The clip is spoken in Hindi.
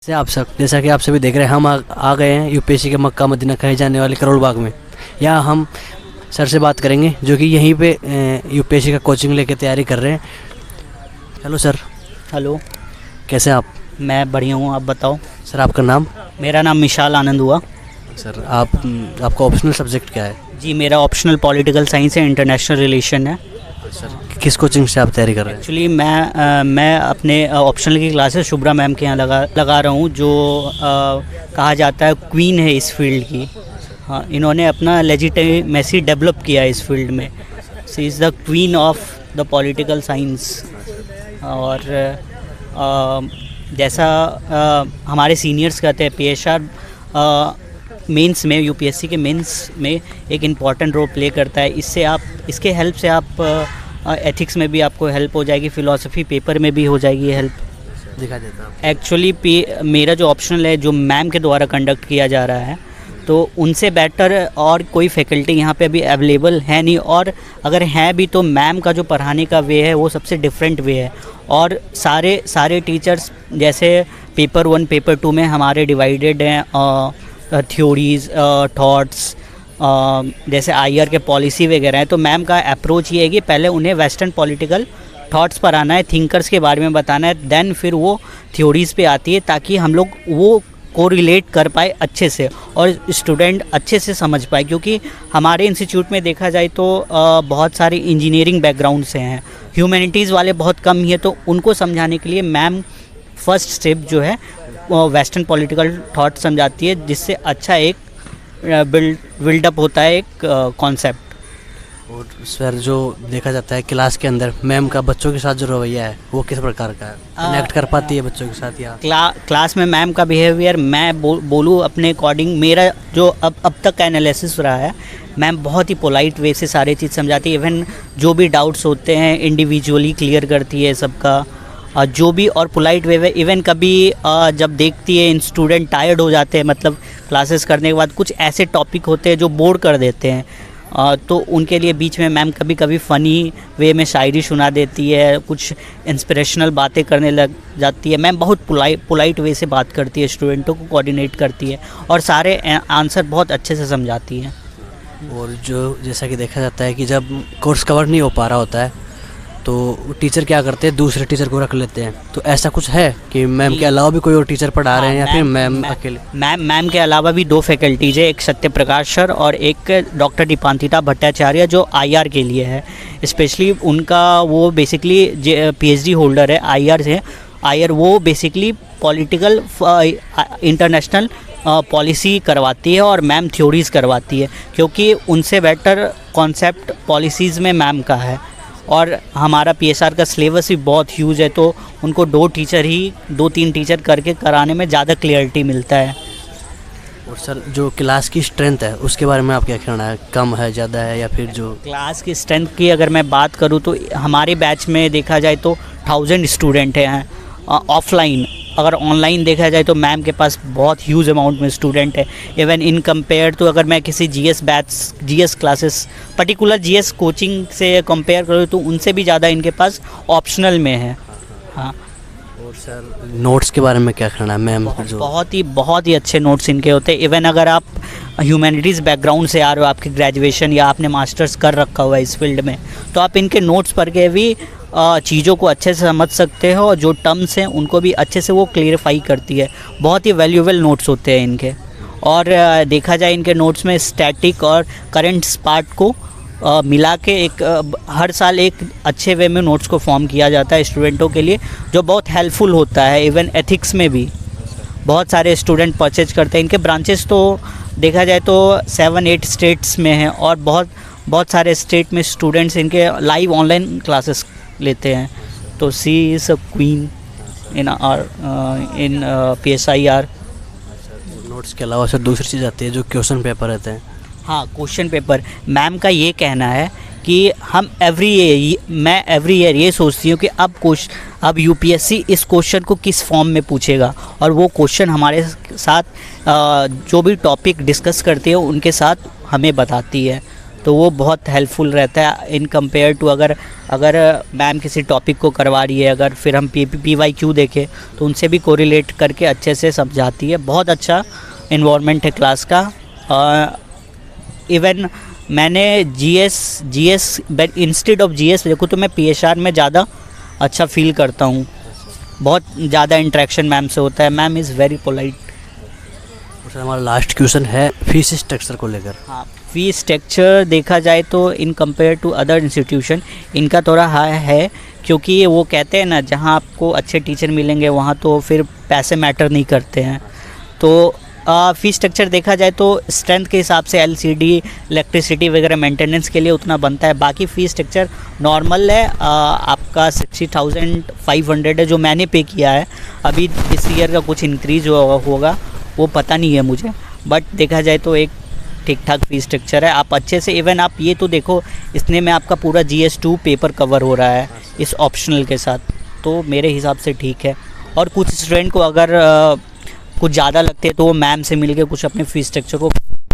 से आप सब जैसा कि आप सभी देख रहे हैं, हम आ गए हैं यूपीएससी के मक्का मदीना कहे जाने वाले करोल बाग में। यहाँ हम सर से बात करेंगे जो कि यहीं पे यूपीएससी का कोचिंग लेके तैयारी कर रहे हैं। Hello sir. हेलो, कैसे हैं आप? मैं बढ़िया हूँ, आप बताओ। सर आपका नाम? मेरा नाम विशाल आनंद हुआ। सर आपका ऑप्शनल सब्जेक्ट क्या है? जी, मेरा ऑप्शनल पॉलिटिकल साइंस है, इंटरनेशनल रिलेशन है। सर किस कोचिंग से आप तैयारी कर रहे हैं? एक्चुअली मैं अपने ऑप्शनल की क्लासेस शुभ्रा मैम के यहाँ लगा रहा हूँ, जो कहा जाता है क्वीन है इस फील्ड की। हाँ, इन्होंने अपना लेजिटिमेसी डेवलप किया है इस फील्ड में। She is the queen of the political science. और जैसा हमारे सीनियर्स कहते हैं, पीएसआर मेंस में, यूपीएससी के मेंस में एक इम्पॉर्टेंट रोल प्ले करता है। इसके हेल्प से आप एथिक्स में भी आपको हेल्प हो जाएगी, फ़िलॉसफी पेपर में भी हो जाएगी हेल्प। दिखा देता हूँ। एक्चुअली मेरा जो ऑप्शनल है, जो मैम के द्वारा कंडक्ट किया जा रहा है, तो उनसे बेटर और कोई फैकल्टी यहाँ पे अभी अवेलेबल है नहीं। और अगर हैं भी तो मैम का जो पढ़ाने का वे है वो सबसे डिफरेंट वे है। और सारे टीचर्स जैसे पेपर 1 पेपर 2 में हमारे डिवाइडेड हैं थ्योरीज़, थॉट्स, जैसे आईआर के पॉलिसी वगैरह है। तो मैम का अप्रोच ये है कि पहले उन्हें वेस्टर्न पॉलिटिकल थॉट्स पर आना है, थिंकर्स के बारे में बताना है, देन फिर वो थ्योरीज़ पे आती है, ताकि हम लोग वो को रिलेट कर पाए अच्छे से और स्टूडेंट अच्छे से समझ पाए। क्योंकि हमारे इंस्टीट्यूट में देखा जाए तो बहुत सारे इंजीनियरिंग बैकग्राउंड से हैं, ह्यूमैनिटीज़ वाले बहुत कम ही है। तो उनको समझाने के लिए मैम फर्स्ट स्टेप जो है वेस्टर्न पॉलिटिकल थॉट समझाती है, जिससे अच्छा एक बिल्डअप होता है एक कॉन्सेप्ट। और सर जो देखा जाता है क्लास के अंदर मैम का बच्चों के साथ जो रवैया है वो किस प्रकार का है? कनेक्ट कर पाती है बच्चों के साथ? या क्लास में मैम का बिहेवियर मैं बोलूँ अपने अकॉर्डिंग, मेरा जो अब तक का एनालिसिस रहा है, मैम बहुत ही पोलाइट वे से सारी चीज़ समझाती है। इवन जो भी डाउट्स होते हैं इंडिविजुअली क्लियर करती है सबका, जो भी, और पोलाइट वे में। इवन कभी जब देखती है स्टूडेंट टायर्ड हो जाते हैं, मतलब क्लासेस करने के बाद कुछ ऐसे टॉपिक होते हैं जो बोर कर देते हैं, तो उनके लिए बीच में मैम कभी कभी फ़नी वे में शायरी सुना देती है, कुछ इंस्पिरेशनल बातें करने लग जाती है। मैम बहुत पोलाइट वे से बात करती है, स्टूडेंटों को कोऑर्डिनेट करती है और सारे आंसर बहुत अच्छे से समझाती है। और जो जैसा कि देखा जाता है कि जब कोर्स कवर नहीं हो पा रहा होता है तो टीचर क्या करते हैं, दूसरे टीचर को रख लेते हैं। तो ऐसा कुछ है कि मैम के अलावा भी कोई और टीचर पढ़ा रहे हैं या फिर मैम अकेले? मैम के अलावा भी 2 फैकल्टीज है, एक सत्य प्रकाश सर और एक डॉक्टर दीपांतिता भट्टाचार्य, जो आईआर के लिए है स्पेशली। उनका वो बेसिकली पीएचडी होल्डर है आईआर से। आईआर वो बेसिकली पॉलिटिकल इंटरनेशनल पॉलिसी करवाती है और मैम थ्योरीज़ करवाती है, क्योंकि उनसे बेटर कॉन्सेप्ट पॉलिसीज़ में मैम का है। और हमारा पीएसआर का सिलेबस भी बहुत ह्यूज है, तो उनको 2-3 टीचर करके कराने में ज़्यादा क्लियरिटी मिलता है। और सर जो क्लास की स्ट्रेंथ है उसके बारे में आप क्या कहना है? कम है, ज़्यादा है, या फिर जो क्लास की स्ट्रेंथ की अगर मैं बात करूँ तो हमारे बैच में देखा जाए तो 1000 स्टूडेंट हैं ऑफलाइन। अगर ऑनलाइन देखा जाए तो मैम के पास बहुत ह्यूज अमाउंट में स्टूडेंट है। इवन इन कंपेयर तो अगर मैं किसी GS classes, particular GS coaching से कंपेयर करूँ तो उनसे भी ज़्यादा इनके पास ऑप्शनल में है। हाँ। और सर नोट्स के बारे में क्या कहना है मैम? बहुत ही अच्छे नोट्स इनके होते हैं। इवन अगर आप ह्यूमैनिटीज़ बैकग्राउंड से आ रहे हो, आपकी ग्रेजुएशन या आपने मास्टर्स कर रखा हुआ है इस फील्ड में, तो आप इनके नोट्स पढ़ के भी चीज़ों को अच्छे से समझ सकते हो और जो टर्म्स हैं उनको भी अच्छे से वो क्लियरिफाई करती है। बहुत ही वैल्यूएबल नोट्स होते हैं इनके। और देखा जाए इनके नोट्स में स्टैटिक और करंट्स पार्ट को मिला के एक हर साल एक अच्छे वे में नोट्स को फॉर्म किया जाता है स्टूडेंटों के लिए, जो बहुत हेल्पफुल होता है। इवन एथिक्स में भी बहुत सारे स्टूडेंट परचेज करते हैं। इनके ब्रांचेस तो देखा जाए तो 7-8 स्टेट्स में हैं और बहुत सारे स्टेट में स्टूडेंट्स इनके लाइव ऑनलाइन क्लासेस लेते हैं। तो she is a queen in PSIR। Notes के अलावा सर दूसरी चीज़ आती है जो क्वेश्चन पेपर रहते हैं। हाँ, क्वेश्चन पेपर। मैम का ये कहना है कि हम मैं एवरी ईयर ये सोचती हूँ कि अब यूपीएससी इस क्वेश्चन को किस फॉर्म में पूछेगा, और वो क्वेश्चन हमारे साथ जो भी टॉपिक डिस्कस करती है उनके साथ हमें बताती है। तो तो वो बहुत हेल्पफुल रहता है इन कंपेयर टू अगर अगर मैम किसी टॉपिक को करवा रही है, अगर फिर हम PYQ देखें तो उनसे भी कोरिलेट करके अच्छे से समझाती है। बहुत अच्छा इन्वायरमेंट है क्लास का। इवन मैंने GS इंस्टेड ऑफ GS देखो तो मैं PHR में ज़्यादा अच्छा फील करता हूँ। बहुत ज़्यादा इंटरेक्शन मैम से होता है। Ma'am is very polite. Sir हमारा लास्ट क्वेश्चन है फीस स्ट्रक्चर को लेकर। हाँ, फी स्ट्रक्चर देखा जाए तो in compare to other institution इनका थोड़ा हाई है, क्योंकि वो कहते हैं ना जहाँ आपको अच्छे टीचर मिलेंगे वहाँ तो फिर पैसे मैटर नहीं करते हैं। तो फ़ी स्ट्रक्चर देखा जाए तो स्ट्रेंथ के हिसाब से LCD इलेक्ट्रिसिटी वगैरह मेंटेनेंस के लिए उतना बनता है। बाकी फ़ी स्ट्रक्चर नॉर्मल है। आपका 60,500 है जो मैंने पे किया है। अभी इस ईयर का कुछ इंक्रीज़ होगा वो पता नहीं है मुझे, बट देखा जाए तो एक ठीक ठाक फ़ी स्ट्रक्चर है। आप अच्छे से इवन आप ये तो देखो इतने में आपका पूरा GS2 पेपर कवर हो रहा है इस ऑप्शनल के साथ, तो मेरे हिसाब से ठीक है। और कुछ स्टूडेंट को अगर कुछ ज़्यादा लगते हैं तो वो मैम से मिलके कुछ अपने फ़ी स्ट्रक्चर को